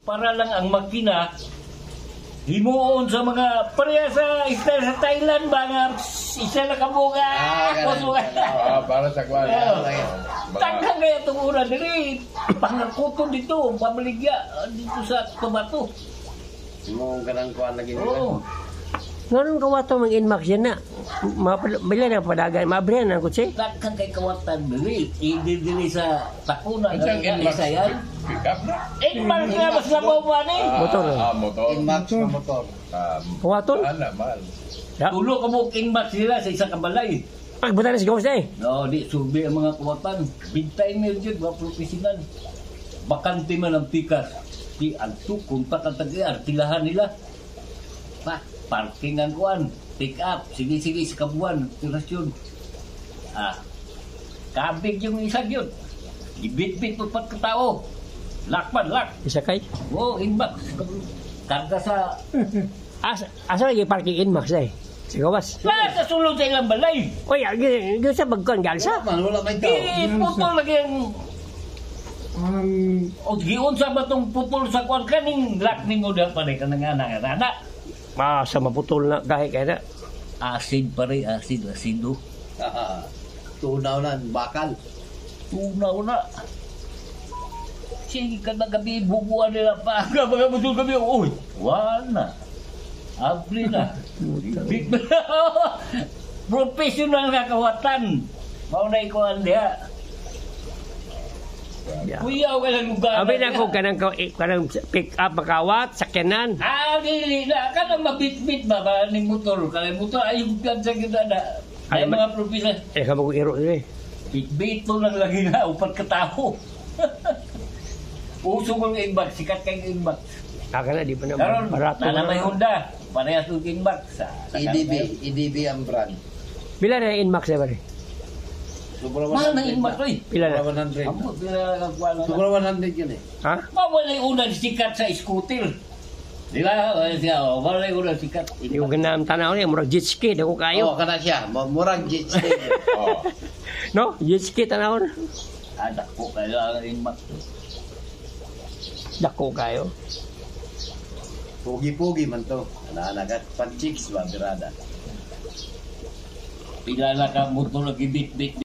Para lang ang makina himuon sa mga pareha sa style sa Thailand ba nga isa na kabuga para sa kwan. tangkang kaya itong una diri pangakuto dito pamaligya dito sa Tubato Mo ganang kwan lagi oo. Ngayon kawato mga inmax yan na. Bila na padagan. Mabrihan na kutsi. Tangkang kay kawatan diri diri sa Takuna Ang isa yan pick up na. Inmax nga mas nabaw ba ni Motor. Motor. Inmax na motor. Kawaton. Mahal. tulo ka mo Inmax sila sa isa ka balay. Pagbutan na si Gawas na eh. No, di subi ang mga kawatan. Bintay mo yun, mga profesional. Bakante man ang pikas. Di anto, kung patatagi, artilahan nila. Parking ang kuwan. Pick up. Sige sa kabuan. Tirasyon. Kabig yung isa yun. Ibit-bit mo pat katao. Lakpan. Isa kay. Oo, Inmax. Karga sa... Asa lagi parking inmax na eh. Si Gawas. Sa sulong sa ilang balay. Oy, gano'n sa bagkon galsa. Wala may tao. Putol lagi ang... O giun sa batong putol sa kuwan kaning lakning udang pa rin ka nga nangarana. Sa maputol na kahit kaya na. Asid pa rin, asido. Tunaw na, bakal. Tunaw na. Sige ka na gabi, bubuan nila pa. Mga mutul kami, uy, wala. Abri na. Big professional nga kawatan. Mau na ikuan dia. Kuyaw ka lang lugar. Abi na ko kanang pick up makawat sakyanan. Dili na. Kanang mabit-bit ba ni motor. Kanang motor, ayun ka sa kita na. Ay mga professional. Kamo ko iro dire. Bit-bit to lang lagi na. Upat katao. Uso ko ng Inmax. Sikat kay Inmax. Kana di pa na Karon, barato. na may Honda. Parehas ng Inmax. EDB ang brand. Bila na inmax na bare? Sobra Mahal ng Inmax, oy. Pila na? 100. Amo, pila na kuha na. Sobra 100 yun eh. Ha? Mawala yung unang sikat sa scooter. Di ba? Wala yung unang sikat. Yung ganam tanaw niya murag jet ski dako kayo. Kana siya. Murang jet ski. No? Jet ski tanaw na. Dako kayo ang Inmax. Dako kayo. Pugi-pugi man to. Naanagat pan chicks ba birada. Pila na ka motor lagi bit-bit.